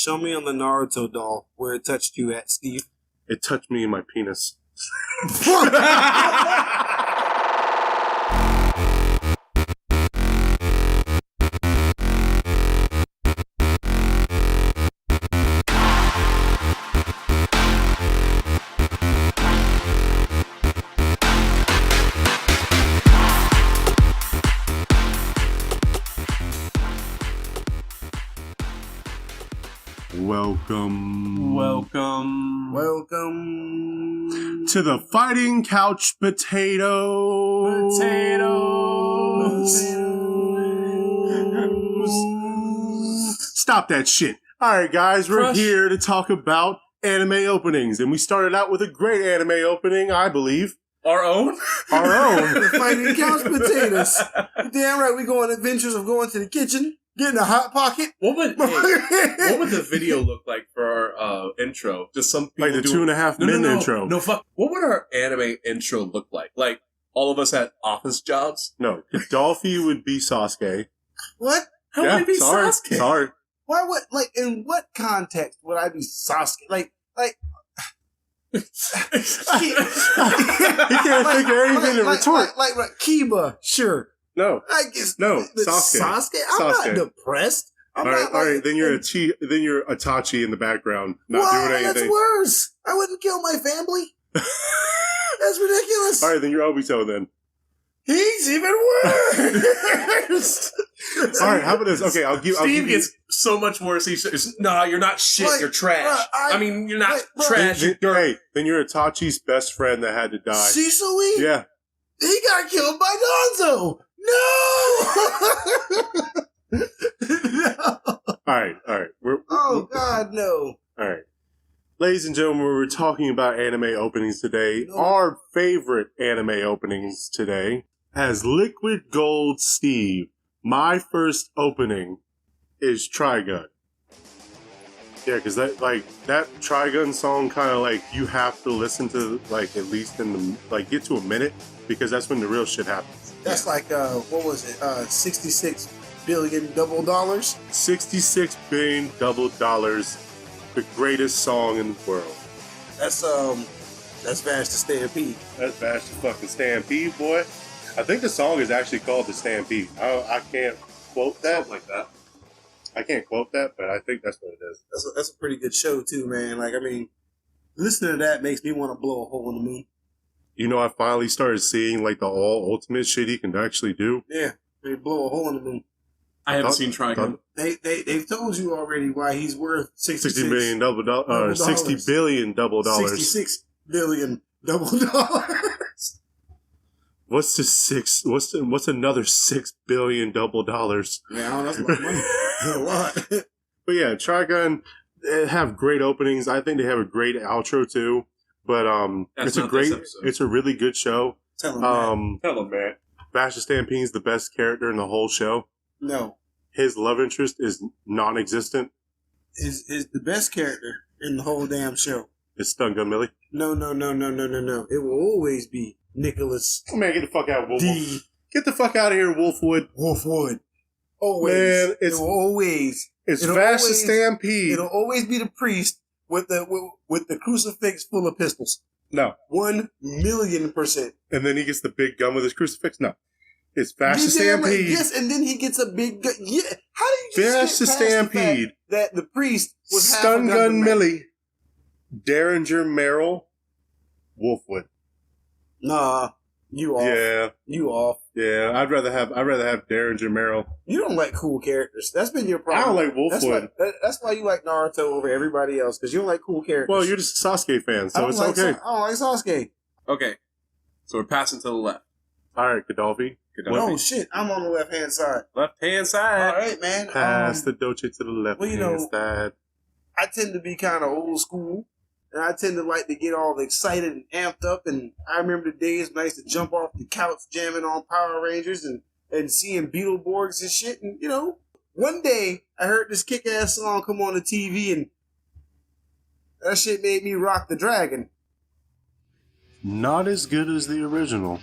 Show me on the Naruto doll where it touched you at, Steve. It touched me in my penis. Welcome to the Fighting Couch Potatoes. Stop that shit. Alright guys, we're here to talk about anime openings. And we started out with a great anime opening, I believe. Our own? The Fighting Couch Potatoes. Damn right, we go on adventures of going to the kitchen, getting a Hot Pocket. What would the video look like for our intro? Just some people like the 2.5 minute intro. No, fuck. What would our anime intro look like? Like, all of us had office jobs? No, Dolphy would be Sasuke. What? How would it be Sasuke? Sorry. Why would, like, in what context would I be Sasuke? Like, he can't think of anything to retort. Like Kiba, sure. No. I guess No, Sasuke. I'm Sasuke. not depressed. All right. Then you're Itachi in the background, not doing anything. That's worse. I wouldn't kill my family. That's ridiculous. All right, then you're Obito then. He's even worse. All right, how about this? Okay, I'll give Steve you... gets so much worse. No, you're not shit. Like, you're trash. You're not like, trash. You're dirt. Hey, then you're Itachi's best friend that had to die. Shisui? Yeah. He got killed by Gonzo. No. No. All right. Oh God, no. All right. Ladies and gentlemen, we're talking about anime openings today. No. Our favorite anime openings today. As Liquid Gold Steve, my first opening is Trigun. Yeah, because that Trigun song kind of like you have to listen to like at least in the get to a minute because that's when the real shit happens. That's like what was it? $66 billion double dollars. $66 billion double dollars, the greatest song in the world. That's Vash the Stampede. That's Vash the fucking Stampede, boy. I think the song is actually called The Stampede. I can't quote that. Something like that. I can't quote that, but I think that's what it is. That's a pretty good show too, man. Like, I mean, listening to that makes me want to blow a hole in the moon. You know, I finally started seeing like the all ultimate shit he can actually do. Yeah, they blow a hole in the moon. I haven't seen Trigun. They've told you already why he's worth $60 billion double dollars. $60 billion double dollars. $66 billion double dollars. What's another $6 billion double dollars? Man, that's a lot of money. That's a lot. But yeah, Trigun have great openings. I think they have a great outro too. But it's a really good show. Tell him, man. Vash the Stampede is the best character in the whole show. No. His love interest is non-existent. Is the best character in the whole damn show. It's Stun Gun Millie. No. It will always be Nicholas. Oh, man, get the fuck out, Wolfwood. D. Get the fuck out of here, Wolfwood. Wolfwood. Always. Man, It's Vash the Stampede. It'll always be the priest with the crucifix full of pistols. No. 1,000,000%. And then he gets the big gun with his crucifix? No. It's Vash the Stampede. Yes, and then he gets a big gun. Yeah. How do you just Vash the Stampede. That the priest was Stun Gun Millie, Derringer Merrill, Wolfwood. Nah, you off. Yeah. You off. Yeah, I'd rather have Derringer Merrill. You don't like cool characters. That's been your problem. I don't like Wolfwood. That's why you like Naruto over everybody else, because you don't like cool characters. Well, you're just a Sasuke fan, so it's okay. I don't like Sasuke. Okay, so we're passing to the left. All right, Gadolfi. Oh shit, I'm on the left hand side. Left hand side. All right, man. Pass the doche to the left hand side. I tend to be kind of old school, and I tend to like to get all excited and amped up. And I remember the days when I used to jump off the couch jamming on Power Rangers and seeing Beetleborgs and shit. And one day I heard this kick-ass song come on the TV, and that shit made me rock the dragon. Not as good as the original.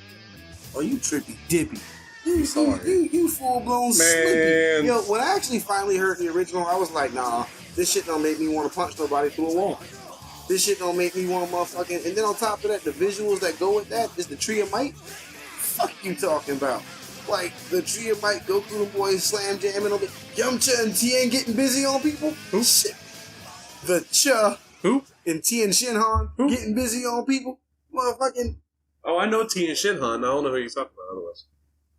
Oh, you trippy dippy. You full blown sleepy. Yo, when I actually finally heard the original, I was like, nah, This shit don't make me want to punch nobody through a wall. This shit don't make me want to motherfucking... And then on top of that, the visuals that go with that is the Tree of Might. Fuck you talking about? Like, the Tree of Might, Goku and boys slam jamming on the... Yamcha and Tien getting busy on people? Who? Shit. The Cha... Who? And Tien Shinhan getting busy on people? Motherfucking... Oh, I know T and Shinhan. I don't know who you're talking about otherwise.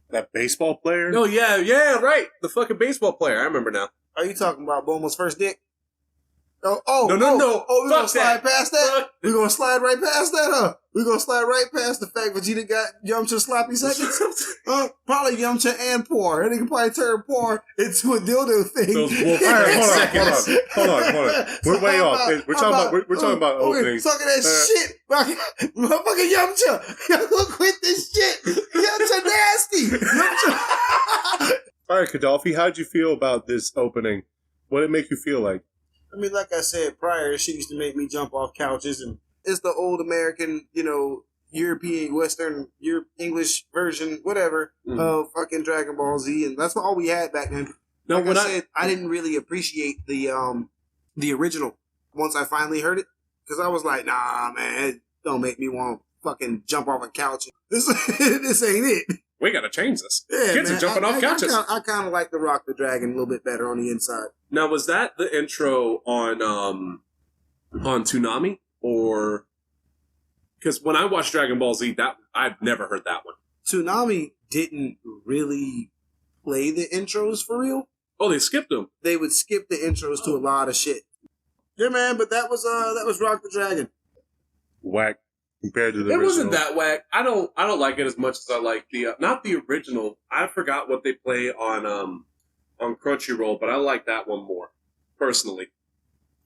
That baseball player? No, yeah, right. The fucking baseball player. I remember now. Are you talking about Bulma's first dick? No. No. We're going to slide Fuck past that? We're going to slide right past that, huh? We're going to slide right past the fact Vegeta got Yamcha sloppy seconds? Probably Yamcha and porn. And they can probably turn porn into a dildo thing. Those wolf Hold on. We're way off. We're talking about openings. Talking that shit. Motherfucking Yamcha. Look quit this shit. Yamcha nasty. Yamcha. All right, Gaddafi, how'd you feel about this opening? What did it make you feel like? I mean, like I said prior, shit used to make me jump off couches, and it's the old American, European, Western, English version, whatever, of fucking Dragon Ball Z, and that's all we had back then. No, like I said, I didn't really appreciate the original once I finally heard it, because I was like, nah, man, it don't make me want to fucking jump off a couch. This ain't it. We gotta change this. Yeah, Kids man, are jumping off couches. I kind of like the Rock the Dragon a little bit better on the inside. Now, was that the intro on Toonami, or because when I watched Dragon Ball Z, that I've never heard that one. Toonami didn't really play the intros for real. Oh, they skipped them. They would skip the intros to a lot of shit. Yeah, man, but that was Rock the Dragon. Whack compared to the It original. wasn't that whack. I don't like it as much as I like the not the original. I forgot what they play on Crunchyroll, but I like that one more personally.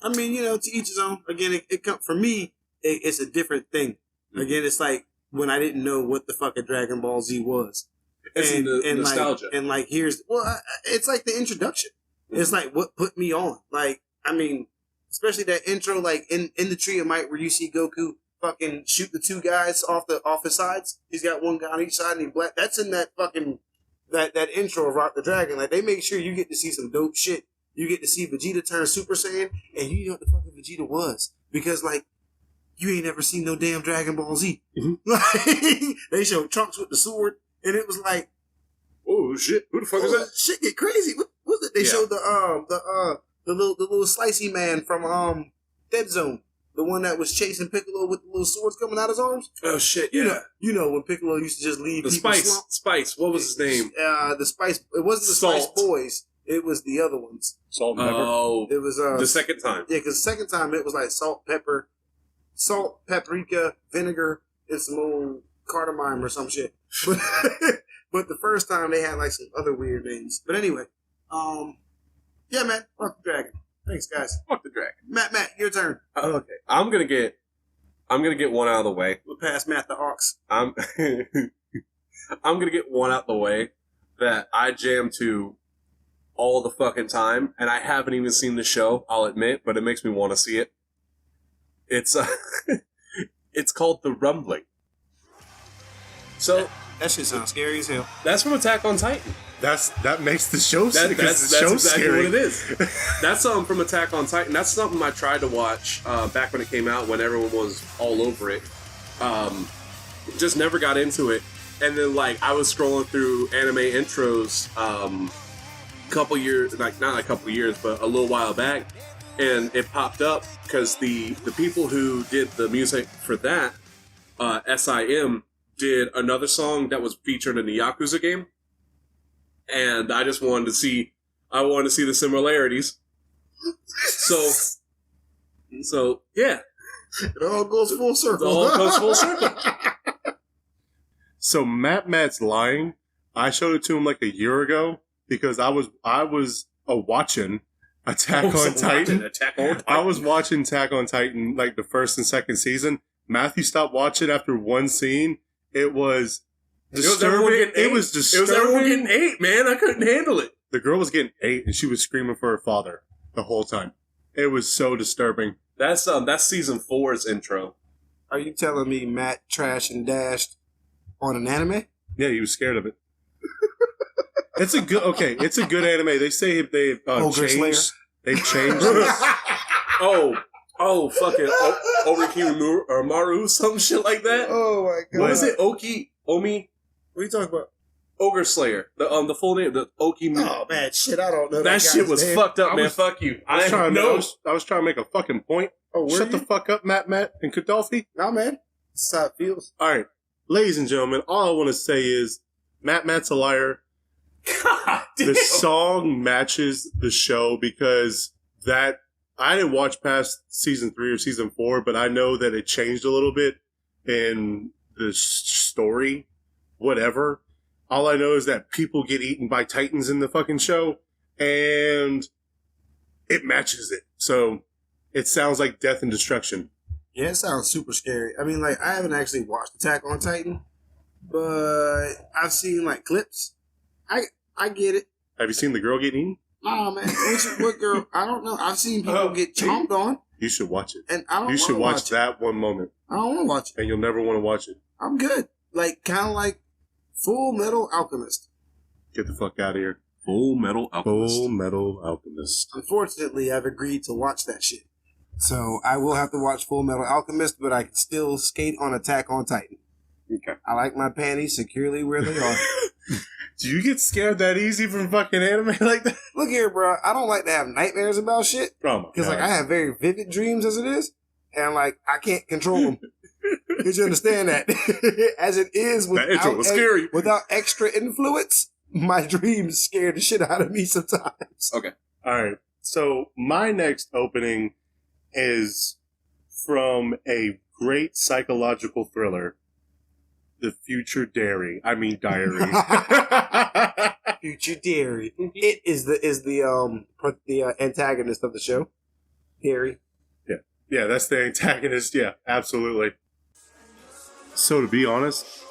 I mean, to each his own. Again, for me, it's a different thing. Again, it's like when I didn't know what the fuck a Dragon Ball Z was. It's and nostalgia. It's like the introduction. It's like what put me on. Like, I mean, especially that intro, like in the Tree of Might where you see Goku fucking shoot the two guys off his sides. He's got one guy on each side and he's black. That's in that fucking that intro of Rock the Dragon. Like, they make sure you get to see some dope shit. You get to see Vegeta turn Super Saiyan, and you know what the fucking Vegeta was. Because, like, you ain't never seen no damn Dragon Ball Z. Mm-hmm. Like, they showed Trunks with the sword, and it was like, oh shit, who the fuck is that? Shit get crazy. What was it? They showed the little slicey man from Dead Zone. The one that was chasing Piccolo with the little swords coming out his arms. Oh shit! Yeah, you know when Piccolo used to just leave the people Spice. What was his name? The Spice. It wasn't the Salt. Spice Boys. It was the other ones. Salt and pepper. Oh, it was the second time. Yeah, because the second time it was like salt, paprika, vinegar, and some old cardamom or some shit. But the first time they had like some other weird names. But anyway, yeah, man, fuck the dragon. Thanks, guys. Fuck the dragon. Matt, your turn. Okay, I'm gonna get one out of the way. We'll pass Matt the Ox. I'm gonna get one out the way that I jam to all the fucking time, and I haven't even seen the show, I'll admit, but it makes me want to see it. It's it's called The Rumbling. So that shit sounds scary as hell. That's from Attack on Titan. That makes the show scary. That's exactly what it is. That's something from Attack on Titan. That's something I tried to watch back when it came out, when everyone was all over it. Just never got into it. And then, like, I was scrolling through anime intros couple years, like not a couple years, but a little while back, and it popped up because the people who did the music for that, SIM, did another song that was featured in the Yakuza game. And I just wanted to see the similarities. So yeah. It all goes full circle. It all goes full circle. So Matt's lying. I showed it to him like a year ago because I was watching Attack on Titan. I was watching Attack on Titan like the first and second season. Matthew stopped watching after one scene. It was disturbing. It was disturbing. It was everyone getting ate, man. I couldn't handle it. The girl was getting ate, and she was screaming for her father the whole time. It was so disturbing. That's season 4's intro. Are you telling me Matt trashed and dashed on an anime? Yeah, he was scared of it. It's a good anime. They say they've changed. They've changed this. Fucking Oriki or Maru, some shit like that. Oh my god. What is it? Omi? What are you talking about? Ogre Slayer. The full name, the Oki. Oh man, shit, I don't know. That shit was fucked up, man. Fuck you. I was trying to make a fucking point. Oh, shut the fuck up, Matt and Kadolfi. Nah, man. That's how it feels. All right, ladies and gentlemen, all I want to say is Matt's a liar. God damn. The song matches the show because I didn't watch past season 3 or season 4, but I know that it changed a little bit in the story, whatever. All I know is that people get eaten by titans in the fucking show, and it matches it. So it sounds like death and destruction. Yeah, it sounds super scary. I mean, like, I haven't actually watched Attack on Titan, but I've seen, like, clips. I get it. Have you seen the girl getting eaten? Nah, man. What girl? I don't know. I've seen people get chomped on. You should watch it. And I don't. You should watch that one moment. I don't want to watch it. And you'll never want to watch it. I'm good. Like, kind of like Full Metal Alchemist. Get the fuck out of here. Full Metal Alchemist. Full Metal Alchemist. Unfortunately, I've agreed to watch that shit. So I will have to watch Full Metal Alchemist, but I can still skate on Attack on Titan. Okay. I like my panties securely where they are. Do you get scared that easy from fucking anime like that? Look here, bro. I don't like to have nightmares about shit. Because, like, I have very vivid dreams as it is. And, like, I can't control them. Did you understand that? As it is, that intro was scary. Without extra influence, my dreams scare the shit out of me sometimes. Okay. All right. So my next opening is from a great psychological thriller, The Future Diary. Future Diary. It is the antagonist of the show. Diary. Yeah, that's the antagonist. Yeah, absolutely. So to be honest,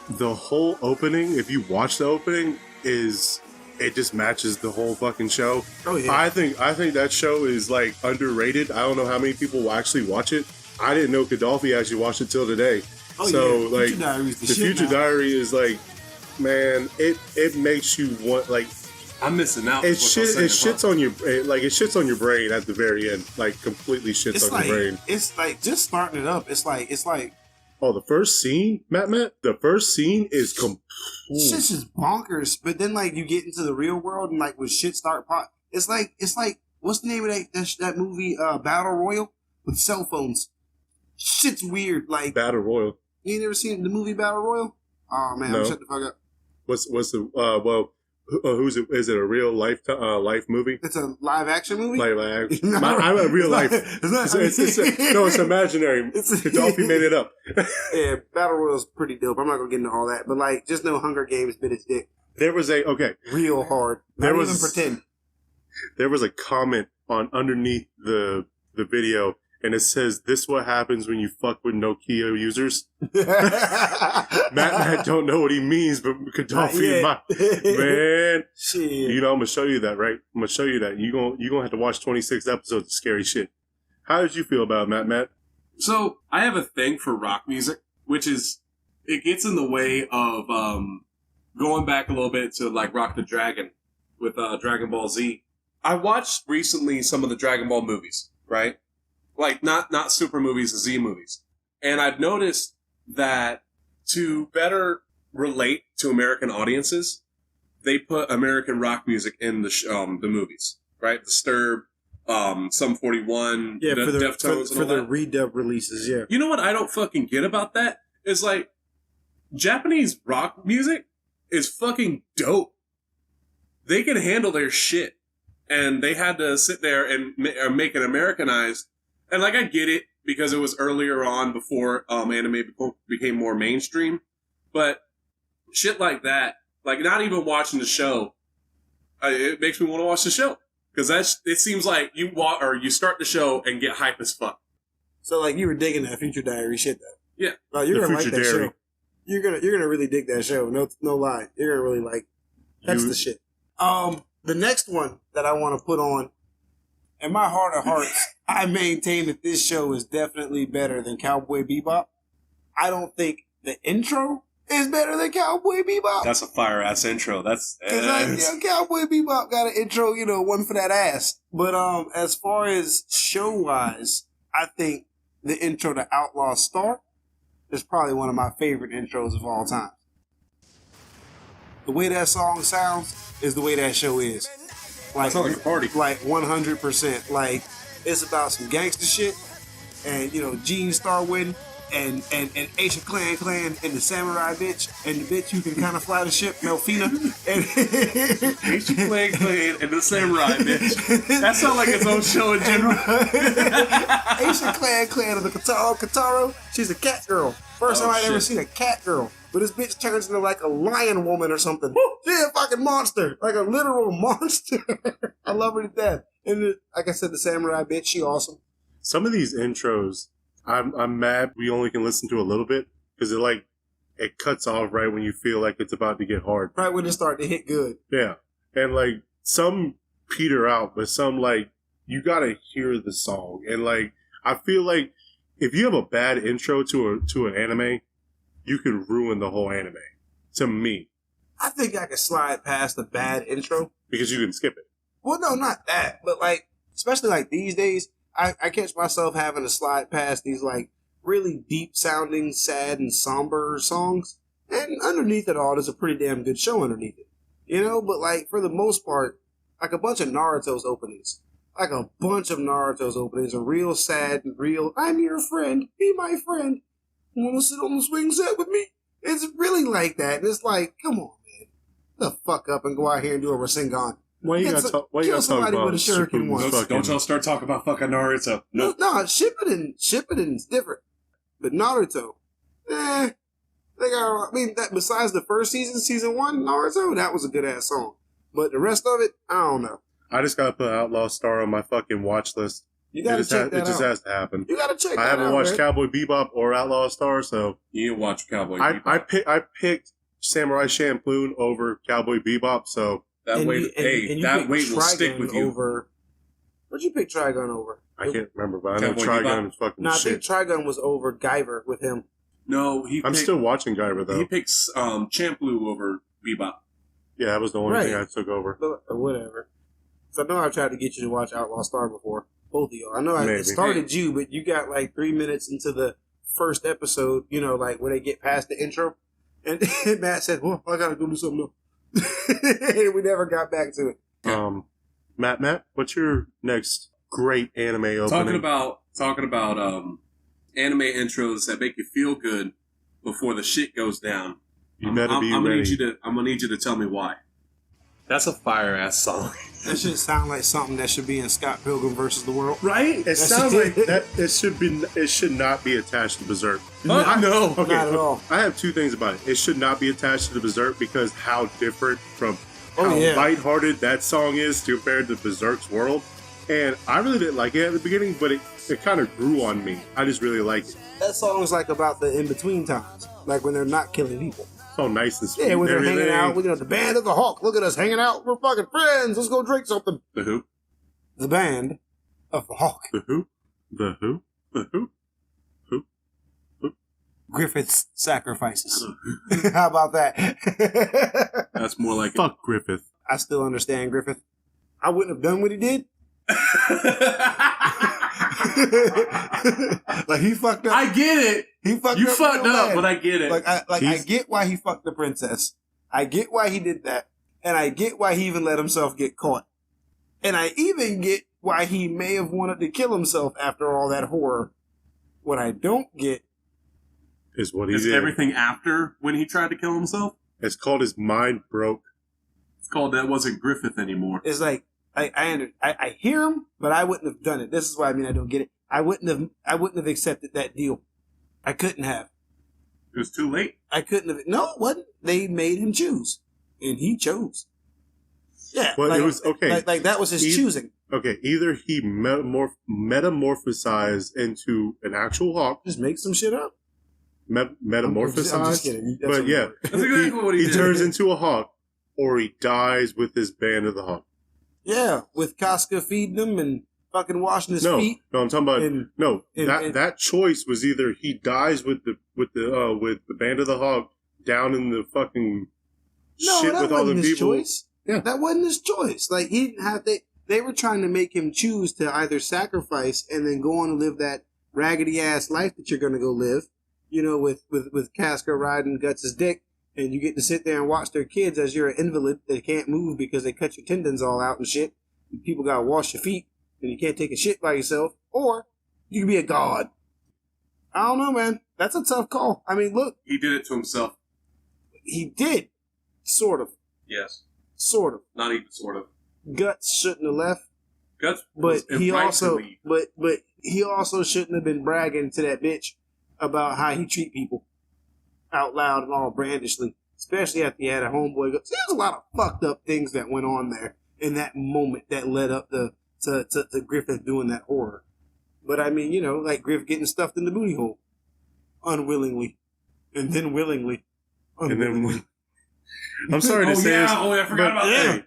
the whole opening, if you watch the opening, it just matches the whole fucking show. Oh yeah. I think that show is like underrated. I don't know how many people will actually watch it. I didn't know Kadolfi actually watched it till today. Oh, so yeah. like Future Diary's the Future Diary is like, man, it makes you want, like, I'm missing out. It shits on your brain at the very end, like completely shits on your brain. It's like just starting it up. It's like oh, the first scene, Matt. The first scene is shit's just bonkers. But then like you get into the real world and like when shit start pop, it's like what's the name of that movie? Battle Royale with cell phones. Shit's weird. Like Battle Royale. You ain't never seen the movie Battle Royale? Oh man, no. shut the fuck up. What's the who's it? Is it a real life movie? It's a live action movie. I'm a real life. It's imaginary. Kadolfi made it up. Yeah, Battle Royale's pretty dope. I'm not gonna get into all that, but like, just know Hunger Games bit its dick. There was real hard. Not even pretend. There was a comment on underneath the video. And it says, "This what happens when you fuck with Nokia users." Matt don't know what he means, but Kadolfi, man, shit. You know, I'm gonna show you that, right? I'm gonna show you that. You gonna have to watch 26 episodes of scary shit. How did you feel about it, Matt? So I have a thing for rock music, which is it gets in the way of going back a little bit to like Rock the Dragon with Dragon Ball Z. I watched recently some of the Dragon Ball movies, right? Like, not super movies, Z movies. And I've noticed that to better relate to American audiences, they put American rock music in the movies, right? Disturb, Sum 41, yeah, Deftones, for the redub releases, yeah. You know what I don't fucking get about that? Is like, Japanese rock music is fucking dope. They can handle their shit. And they had to sit there and make it Americanized. And, like, I get it, because it was earlier on before anime became more mainstream. But shit like that, like, not even watching the show, it makes me want to watch the show. Because it seems like you start the show and get hype as fuck. So, like, you were digging that Future Diary shit, though. Yeah. Like, you're going to like that show. You're gonna really dig that show. No lie. You're going to really like That's the shit. The next one that I want to put on, in my heart of hearts, I maintain that this show is definitely better than Cowboy Bebop. I don't think the intro is better than Cowboy Bebop. That's a fire ass intro. That's Cowboy Bebop got an intro, one for that ass. But as far as show wise, I think the intro to Outlaw Star is probably one of my favorite intros of all time. The way that song sounds is the way that show is. Like, sounds like a party. Like 100%. Like, it's about some gangster shit, and Gene Star winning. And Asian Clan and the samurai bitch and the bitch who can kind of fly the ship, Melfina. And Asian Clan and the samurai bitch. That sounds like its own show in general. Asian Clan of the Kataro. She's a cat girl. First time I'd ever seen a cat girl. But this bitch turns into like a lion woman or something. She's a fucking monster. Like a literal monster. I love her to death. And like I said, the samurai bitch, she awesome. Some of these intros, I'm mad we only can listen to a little bit because it cuts off right when you feel like it's about to get hard. Right when it starts to hit good. Yeah. And like some peter out, but some like you gotta hear the song. And like I feel like if you have a bad intro to an anime, you can ruin the whole anime. To me. I think I could slide past the bad intro. Because you can skip it. Well, no, not that. But like, especially like these days, I catch myself having to slide past these like really deep sounding, sad and somber songs. And underneath it all, there's a pretty damn good show underneath it. But like for the most part, like a bunch of Naruto's openings. Like a bunch of Naruto's openings are real sad and real, I'm your friend, be my friend. Want to sit on the swing set with me? It's really like that. And it's like, come on, man. The fuck up and go out here and do a Rasengan. Why you gotta talk about with a shuriken once? Don't y'all start talking about fucking Naruto. No, Shippuden's different. But Naruto, they got. That besides the first season 1, Naruto, that was a good ass song. But the rest of it, I don't know. I just gotta put Outlaw Star on my fucking watch list. You gotta check that out. It just has to happen. You gotta check that out. I haven't watched Cowboy Bebop or Outlaw Star, so you need to watch Cowboy Bebop. I picked Samurai Champloo over Cowboy Bebop, so. That weight will stick with you. What'd you pick Trigun over? I can't remember, but I know Trigun is fucking shit. I think Trigun was over Guyver with him. No, I'm still watching Guyver, though. He picks Champloo over Bebop. Yeah, that was the only thing I took over. But whatever. So I know I've tried to get you to watch Outlaw Star before. Both of y'all. I know I started you, but you got like 3 minutes into the first episode, like when they get past the intro. And Matt said, well, I gotta go do something else. And we never got back to it. Matt, what's your next great anime opening? Talking about anime intros that make you feel good before the shit goes down. You better be ready. I'm gonna need you to tell me why. That's a fire ass song. That should sound like something that should be in Scott Pilgrim versus the World, right? It sounds like that. It should not be attached to Berserk. No, okay, not at all. I have two things about it. It should not be attached to the Berserk because how different from how lighthearted that song is compared to Berserk's world. And I really didn't like it at the beginning, but it kind of grew on me. I just really liked it. That song is like about the in between times, like when they're not killing people. So nice and sweet. Yeah, when they're hanging out. Look at the band of the Hawk. Look at us hanging out. We're fucking friends. Let's go drink something. The who? The band of the Hawk. The who? The who? The who? Who? Who? Griffith's Sacrifices. How about that? That's more like fuck Griffith. I still understand Griffith. I wouldn't have done what he did. Like he fucked up. I get it. He fucked you up. You fucked up, but I get it. I get why he fucked the princess. I get why he did that, and I get why he even let himself get caught, and I even get why he may have wanted to kill himself after all that horror. What I don't get is what he did. Everything after when he tried to kill himself. It's called his mind broke. It's called that wasn't Griffith anymore. It's like. I hear him, but I wouldn't have done it. This is why I don't get it. I wouldn't have accepted that deal. I couldn't have. It was too late. I couldn't have. No, it wasn't. They made him choose, and he chose. Yeah, well, it was okay. Like that was his choosing. Okay, either he metamorphosized into an actual hawk. Just make some shit up. Metamorphosized. I'm just kidding. But yeah, that's exactly what he did. He turns into a hawk, or he dies with his band of the hawk. Yeah, with Casca feeding him and fucking washing his feet. No, I'm talking about that choice was either he dies with the band of the hawk, down in the fucking No, shit that with all the wasn't his people. choice. Yeah. That wasn't his choice. Like, he didn't have they were trying to make him choose to either sacrifice and then go on and live that raggedy ass life that you're gonna go live, you know, with Casca riding Guts' dick, and you get to sit there and watch their kids as you're an invalid that can't move because they cut your tendons all out and shit. And people gotta wash your feet and you can't take a shit by yourself, or you can be a god. I don't know, man. That's a tough call. I mean, look, He did it to himself. he did, sort of, Yes. sort of. Not even sort of. Guts shouldn't have left. Guts But was he right to also, leave. but he also shouldn't have been bragging to that bitch about how he treat people out loud and all brandishly, especially after he had a homeboy. There's a lot of fucked up things that went on there in that moment that led up to Griffith doing that horror. But I mean, you know, like Griff getting stuffed in the booty hole unwillingly, and then willingly, unwillingly. I'm sorry to say this. Oh, I forgot about that.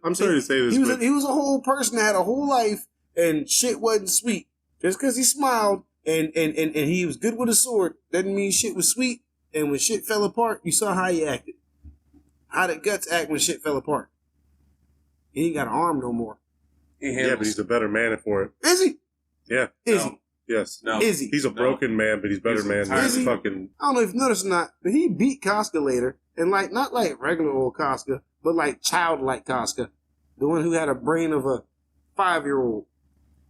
I'm sorry to say this. He was a whole person that had a whole life, and shit wasn't sweet. Just because he smiled and he was good with a sword doesn't mean shit was sweet. And when shit fell apart, you saw how he acted. How did Guts act when shit fell apart? He ain't got an arm no more. Yeah, but he's a better man for it. Is he? Yeah. Is No. he? Yes. No. Is he? He's a broken man, but he's better He's man than Is he? fucking. I don't know if you noticed or not, but he beat Casca later. And like, not like regular old Casca, but like childlike Casca. The one who had a brain of a 5-year-old.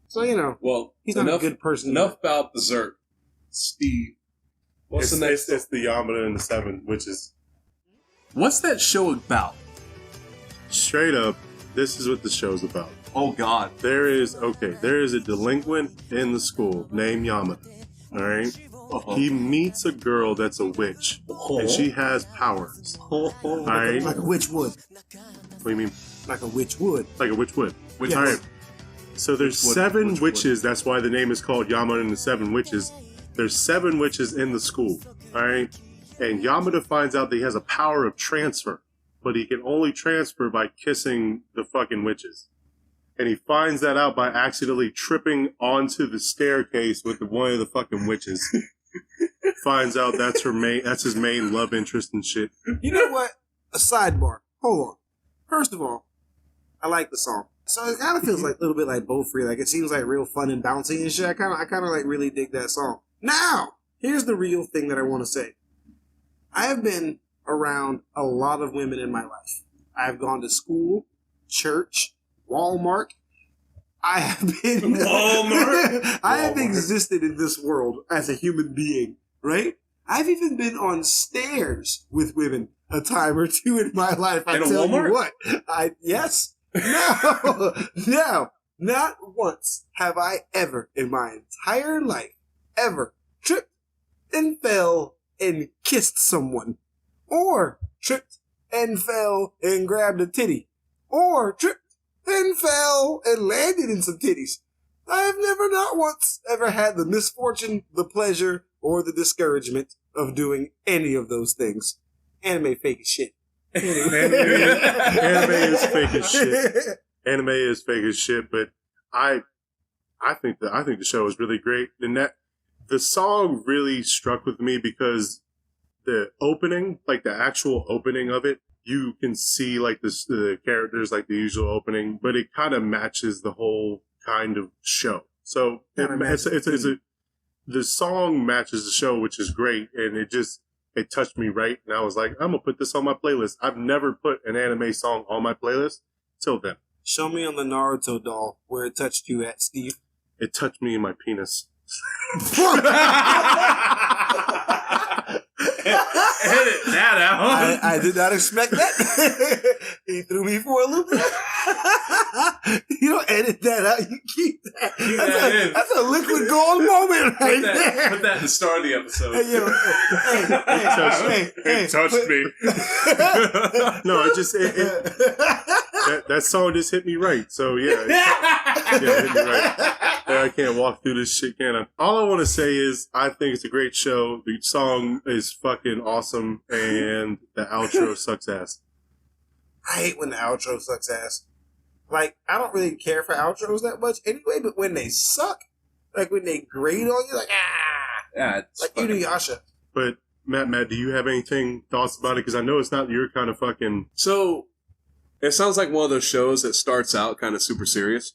So, you know, Well, he's not a good person. Enough about Berserk. Steve. What's the next? It's the Yamada and the Seven, which is What's that show about? straight up. This is what the show's about. Oh God. There is a delinquent in the school named Yamada. All right. Uh-huh. He meets a girl that's a witch, and she has powers. All right. Like a witch would. What do you mean? Like a witch would. Like a witch would. Which All right. So there's Witch would, seven witch witches. That's why the name is called Yamada and the Seven Witches. There's 7 witches in the school. All right. And Yamada finds out that he has a power of transfer, but he can only transfer by kissing the fucking witches. And he finds that out by accidentally tripping onto the staircase with one of the fucking witches. Finds out that's his main love interest and shit. You know what? A sidebar. Hold on. First of all, I like the song. So it kind of feels like a little bit like Bo Free. Like it seems like real fun and bouncy and shit. I kind of like really dig that song. Now, here's the real thing that I want to say. I have been around a lot of women in my life. I have gone to school, church, Walmart. I have been Walmart? I have existed in this world as a human being, right? I've even been on stairs with women a time or two in my life. I In a tell Walmart? you what. Yes. No, not once have I ever in my entire life ever tripped and fell and kissed someone, or tripped and fell and grabbed a titty, or tripped and fell and landed in some titties. I have never, not once, ever had the misfortune, the pleasure, or the discouragement of doing any of those things. Anime fake as shit. Anime is fake as shit. Anime is fake as shit, but I think the show is really great. And that the song really struck with me because the opening, like the actual opening of it, you can see like the characters like the usual opening, but it kind of matches the whole kind of show. So the song matches the show, which is great, and it touched me right, and I was like, I'm gonna put this on my playlist. I've never put an anime song on my playlist till then. Show me on the Naruto doll where it touched you at, Steve. It touched me in my penis. Edit that out. I did not expect that. He threw me for a loop. You don't edit that out. You keep that. That's a liquid gold moment right there. Put that in the start of the episode. Hey, yo, It touched me. No, that song just hit me right. So yeah, it hit me right. Yeah, I can't walk through this shit, can I? All I want to say is I think it's a great show. The song is fucking awesome, and the outro sucks ass. I hate when the outro sucks ass. Like, I don't really care for outros that much anyway, but when they suck, like when they grate on you, like, Yeah, it's like fucking- Inuyasha. But Matt, do you have anything thoughts about it? Because I know it's not your kind of fucking. So it sounds like one of those shows that starts out kind of super serious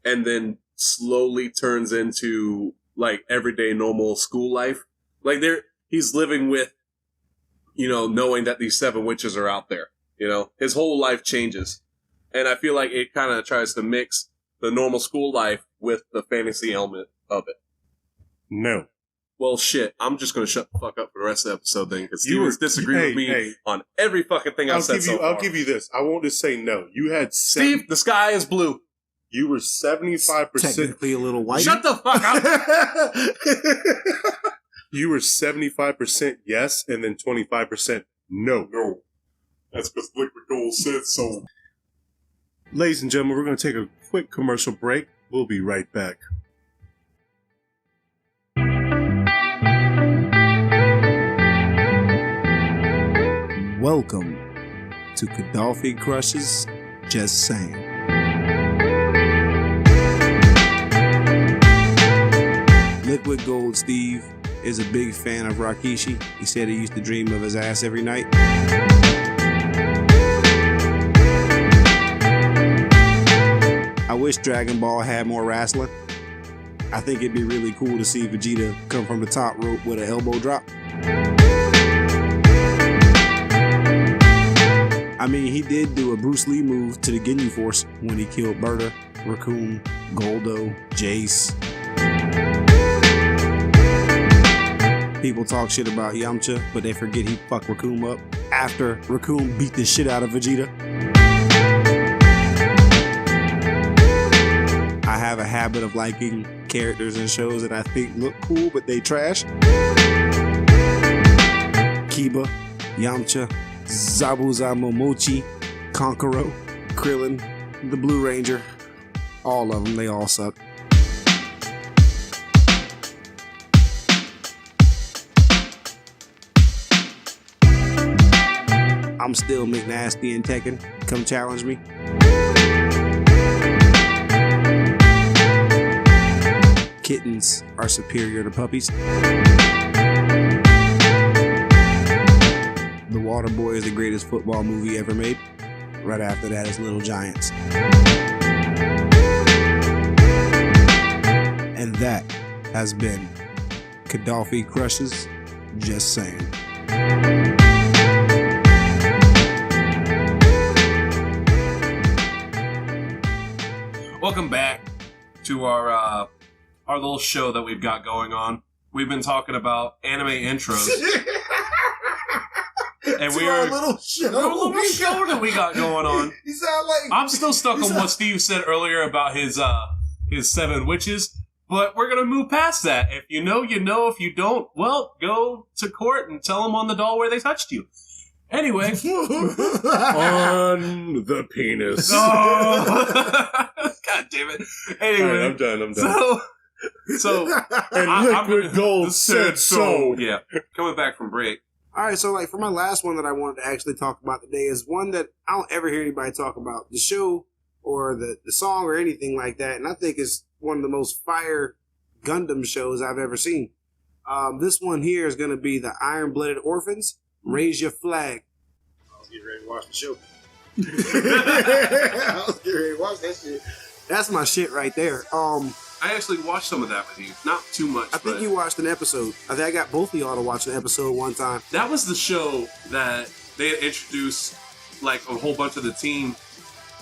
and then slowly turns into like everyday normal school life. Like he's living with, knowing that these 7 witches are out there. His whole life changes. And I feel like it kind of tries to mix the normal school life with the fantasy element of it. No. Well, shit, I'm just going to shut the fuck up for the rest of the episode then, because Steven's disagreeing with me on every fucking thing I've said so far. I'll give you this. I won't just say no. You had... Steve, the sky is blue. You were 75%... Technically a little white. Shut the fuck up! You were 75% yes, and then 25% no. No. That's because Liquid Gold said so. Ladies and gentlemen, we're going to take a quick commercial break. We'll be right back. Welcome to Gaddafi Crushes, Just Saying. Liquid Gold Steve is a big fan of Rakishi. He said he used to dream of his ass every night. I wish Dragon Ball had more wrestling. I think it'd be really cool to see Vegeta come from the top rope with an elbow drop. I mean, he did do a Bruce Lee move to the Ginyu Force when he killed Berta, Raccoon, Goldo, Jace. People talk shit about Yamcha, but they forget he fucked Raccoon up after Raccoon beat the shit out of Vegeta. I have a habit of liking characters in shows that I think look cool, but they trash. Kiba, Yamcha, Zabuza Momochi, Kankuro, Krillin, the Blue Ranger. All of them, they all suck. I'm still McNasty in Tekken. Come challenge me. Kittens are superior to puppies. The Waterboy is the greatest football movie ever made. Right after that is Little Giants. And that has been Gaddafi Crushes, Just Saying. Welcome back to our little show that we've got going on. We've been talking about anime intros. And we are a little show. A little show that we got going on. You sound like I'm still stuck on what Steve said earlier about his 7 witches, but we're gonna move past that. If you know, you know. If you don't, well, go to court and tell them on the doll where they touched you. Anyway, On the penis. oh. God damn it. Anyway, All right, I'm done. So And Liquid Gold said so. Yeah, coming back from break. All right, so like for my last one that I wanted to actually talk about today is one that I don't ever hear anybody talk about, the show or the song or anything like that, and I think it's one of the most fire Gundam shows I've ever seen. This one here is going to be the Iron-Blooded Orphans. Raise Your Flag. I was getting ready to watch the show. I was getting ready to watch that shit. That's my shit right there. I actually watched some of that with you. Not too much, I think you watched an episode. I think I got both of y'all to watch an episode one time. That was the show that they had introduced like a whole bunch of the team,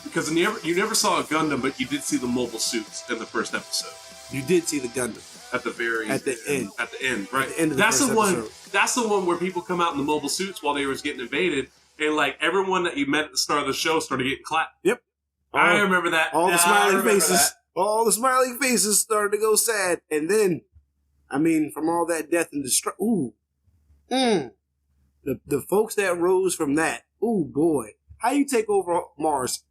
because you never saw a Gundam, but you did see the mobile suits in the first episode. You did see the Gundam. At the very At the end. At the end, right? At the end of the that's first the one. episode. That's the one where people come out in the mobile suits while they was getting invaded, and like everyone that you met at the start of the show started getting clapped. Yep. I remember that. All the I smiling remember faces. that. All the smiling faces started to go sad. And then, I mean, from all that death and destruction. The folks that rose from that. Ooh, boy. How you take over Mars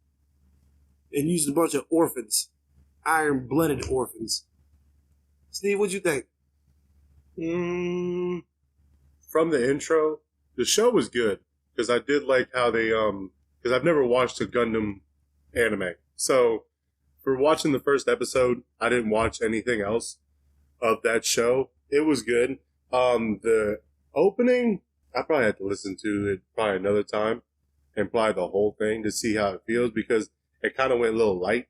and use a bunch of orphans? Iron-blooded orphans. Steve, what'd you think? From the intro, the show was good because I did like how they because I've never watched a Gundam anime, so for watching the first episode, I didn't watch anything else of that show. It was good. The Opening, I probably have to listen to it probably another time and probably the whole thing to see how it feels because it kind of went a little light.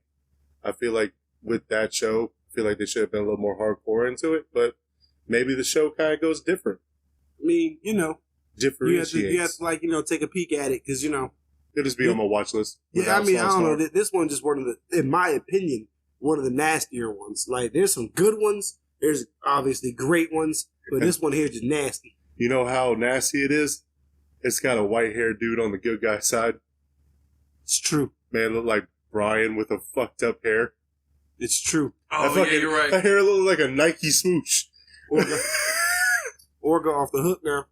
I feel like with that show, I feel like they should have been a little more hardcore into it, but maybe the show kind of goes different. I mean, Differentiates. you have to like, take a peek at it because, It'll just be on my watch list. Yeah, I mean, I don't know. This one just one of the, in my opinion, one of the nastier ones. Like, there's some good ones. There's obviously great ones, but this one here is just nasty. You know how nasty it is? It's got a white-haired dude on the good guy side. It's true. Man, look like Brian with a fucked up hair. It's true. Oh, yeah, you're right. That hair looks like a Nike swoosh. Orga off the hook now.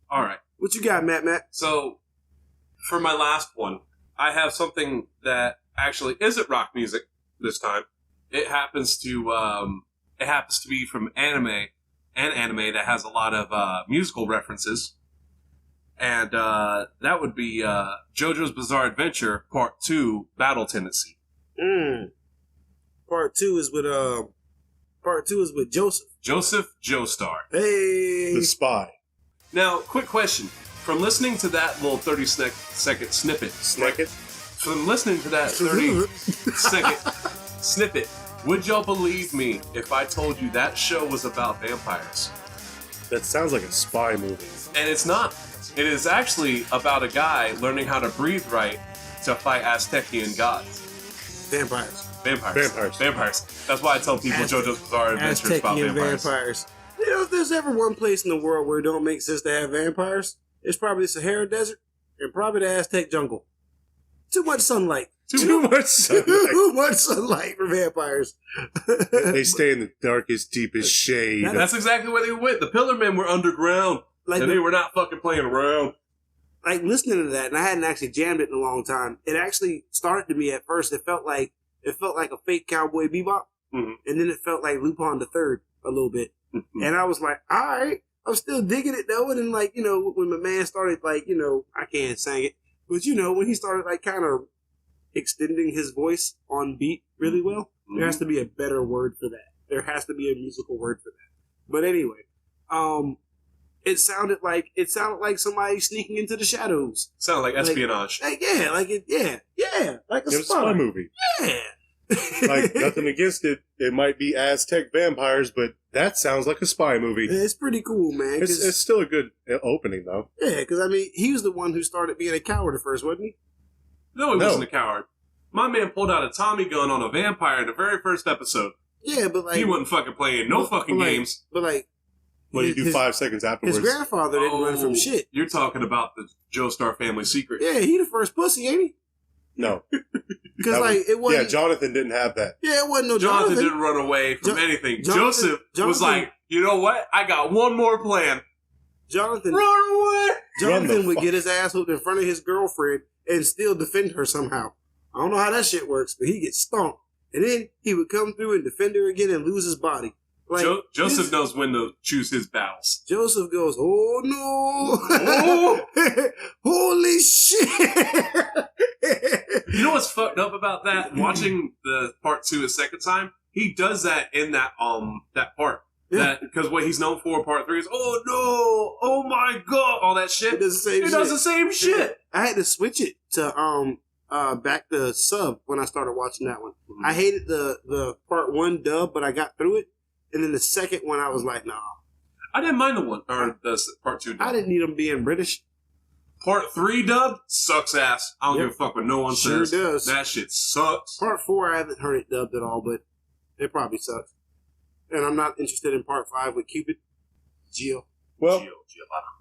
All right. What you got, Matt? So, for my last one, I have something that actually isn't rock music this time. It happens to be from anime that has a lot of musical references. And that would be JoJo's Bizarre Adventure Part 2, Battle Tendency. Part 2 is with Joseph. Joseph Joestar. Hey. The spy. Now, quick question. From listening to that little 30-second snippet. From listening to that 30-second snippet, would y'all believe me if I told you that show was about vampires? That sounds like a spy movie. And it's not. It is actually about a guy learning how to breathe right to fight Aztecian gods. Vampires. That's why I tell people JoJo's Bizarre Adventure is about vampires. You know, if there's ever one place in the world where it don't make sense to have vampires, it's probably the Sahara Desert and probably the Aztec jungle. Too much sunlight. Too much sunlight. Too much sunlight for vampires. They stay in the darkest, deepest shade. That's exactly where they went. The Pillar Men were underground, and they were not fucking playing around. Like, listening to that, and I hadn't actually jammed it in a long time, it actually started to me at first. It felt like a fake Cowboy Bebop, and then it felt like Lupin the Third a little bit. And I was like, all right, I'm still digging it though. And then, like, when my man started, like, I can't sing it, but when he started, like, kind of extending his voice on beat really well, there has to be a better word for that. There has to be a musical word for that. But anyway, it sounded like somebody sneaking into the shadows. Sounded like espionage. Like a spy movie. Yeah. Like, nothing against it. It might be Aztec vampires, but that sounds like a spy movie. Yeah, it's pretty cool, man. It's still a good opening, though. Yeah, because, I mean, he was the one who started being a coward at first, wasn't he? No, he wasn't a coward. My man pulled out a Tommy gun on a vampire in the very first episode. Yeah, but, like... He wasn't fucking playing games. But, like... What do you do 5 seconds afterwards? His grandfather didn't run from shit. You're talking about the Joestar family secret. Yeah, he the first pussy, ain't he? No. Because, it wasn't... Yeah, Jonathan didn't have that. Yeah, it wasn't no Jonathan didn't run away from anything. Joseph was like, you know what? I got one more plan. Jonathan... Run away! Jonathan would get his ass whooped in front of his girlfriend and still defend her somehow. I don't know how that shit works, but he gets stomped. And then he would come through and defend her again and lose his body. Like, Joseph knows when to choose his battles. Joseph goes, oh no! Oh. Holy shit! You know what's fucked up about that? Watching the part 2 a second time, he does that in that part. Yeah. Because what he's known for in part 3 is, oh no, oh my god, all that shit. It does the same shit. Yeah. I had to switch it to back to sub when I started watching that one. Mm-hmm. I hated the part 1 dub, but I got through it. And then the second one, I was like, nah. I didn't mind the part 2 dub. I didn't need them being British. Part 3 dub sucks ass. I don't give a fuck what no one says. Sure does. That shit sucks. Part 4, I haven't heard it dubbed at all, but it probably sucks. And I'm not interested in part 5 with Cupid. Gio. Well,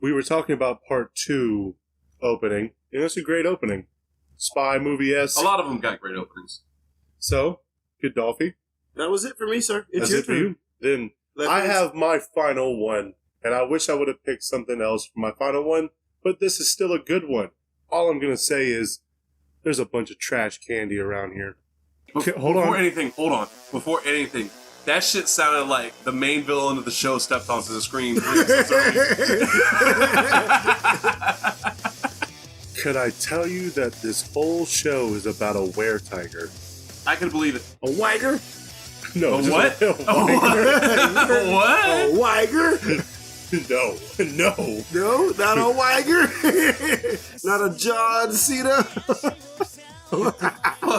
we were talking about part 2 opening. And it's a great opening. Spy movie-esque. A lot of them got great openings. So, Godolphy. That was it for me, sir. That's it for you? Then I have my final one, and I wish I would have picked something else for my final one, but this is still a good one. All I'm going to say is there's a bunch of trash candy around here. Before anything, that shit sounded like the main villain of the show stepped onto the screen. Could I tell you that this whole show is about a were-tiger? I can believe it. A wiger? No. A what? A what? A wiger? No. No, not a Weiger. Not a John Cena. Fuck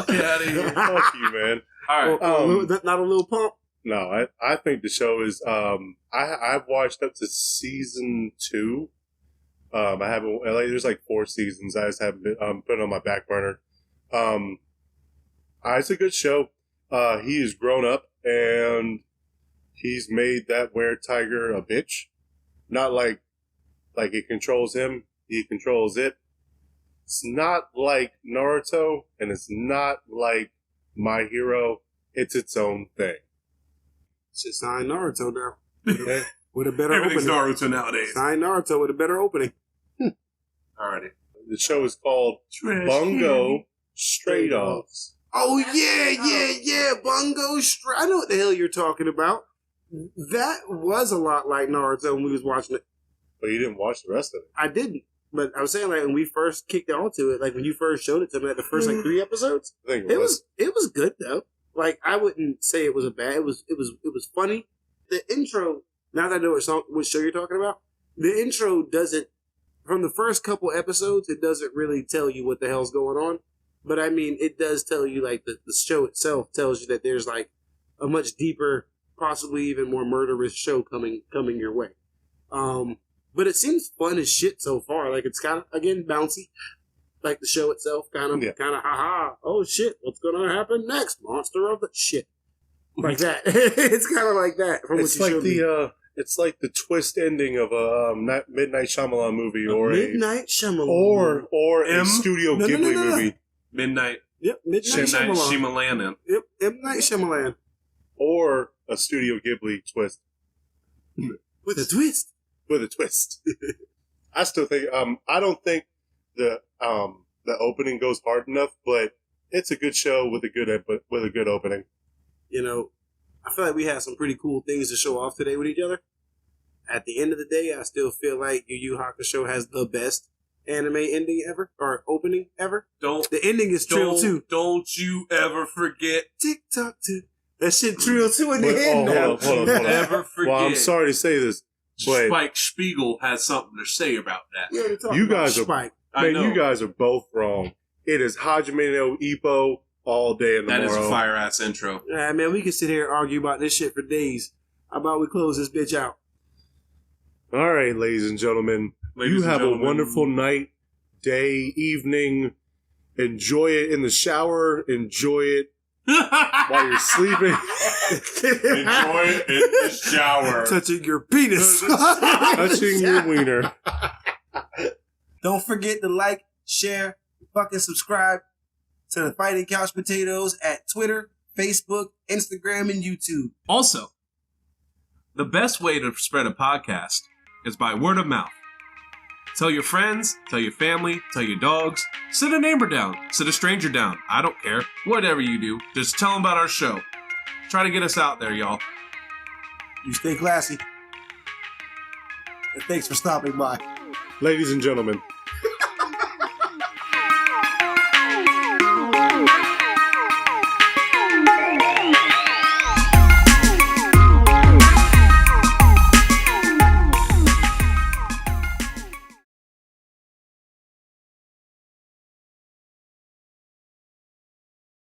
out of here. Fuck you, man. All right. Not a little pump. No, I think the show is. I've watched up to season 2. I haven't. There's like 4 seasons. I just haven't been put it on my back burner. It's a good show. He has grown up and he's made that were-tiger a bitch. Not like it controls him. He controls it. It's not like Naruto, and it's not like My Hero. It's its own thing. Should sign Naruto now. Okay? With a better Everything's opening. Naruto nowadays. Sign Naruto with a better opening. Alrighty. The show is called Bungo Stray Dogs. Oh, yeah. Bungo Stray. I know what the hell you're talking about. That was a lot like Naruto when we was watching it. But you didn't watch the rest of it. I didn't. But I was saying, like, when we first kicked onto it, like, when you first showed it to me, like, the first, like, 3 episodes, I think it was good, though. Like, I wouldn't say it was a bad. It was funny. The intro, now that I know what show you're talking about, the intro doesn't, from the first couple episodes, it doesn't really tell you what the hell's going on. But, I mean, it does tell you, like, the show itself tells you that there's, like, a much deeper, possibly even more murderous show coming your way. But it seems fun as shit so far. Like, it's kind of, again, bouncy. Like the show itself, kind of, haha. Oh shit, what's gonna happen next? Monster of the shit, like that. It's kind of like that. From it's what you like it's like the twist ending of a Midnight Shyamalan movie, or Midnight Shyamalan, or a Studio Ghibli movie. Midnight. Yep, Midnight Shyamalan. Shyamalan. Yep, Midnight Shyamalan. Or a Studio Ghibli twist. With a twist. With a twist. I still think I don't think the opening goes hard enough, but it's a good show with a good opening. You know, I feel like we had some pretty cool things to show off today with each other. At the end of the day, I still feel like Yu Yu Hakusho has the best anime ending ever, or opening ever. The ending is Trill 2. Don't you ever forget. Tick tock tick. That shit Trill 2 in the end now. Hold on. Never forget. Well, I'm sorry to say this, but Spike Spiegel has something to say about that. you guys are Spike. you guys are both wrong. It is Hajime no Ippo all day and tomorrow. That is a fire ass intro. Yeah, man, we can sit here and argue about this shit for days. How about we close this bitch out? All right, ladies and gentlemen. You have a wonderful night, day, evening. Enjoy it in the shower. Enjoy it while you're sleeping. Enjoy it in the shower. Touching your penis. Touching your wiener. Don't forget to like, share, fucking subscribe to the Fighting Couch Potatoes at Twitter, Facebook, Instagram, and YouTube. Also, the best way to spread a podcast is by word of mouth. Tell your friends, tell your family, tell your dogs. Sit a neighbor down, sit a stranger down. I don't care. Whatever you do, just tell them about our show. Try to get us out there, y'all. You stay classy. And thanks for stopping by. Ladies and gentlemen,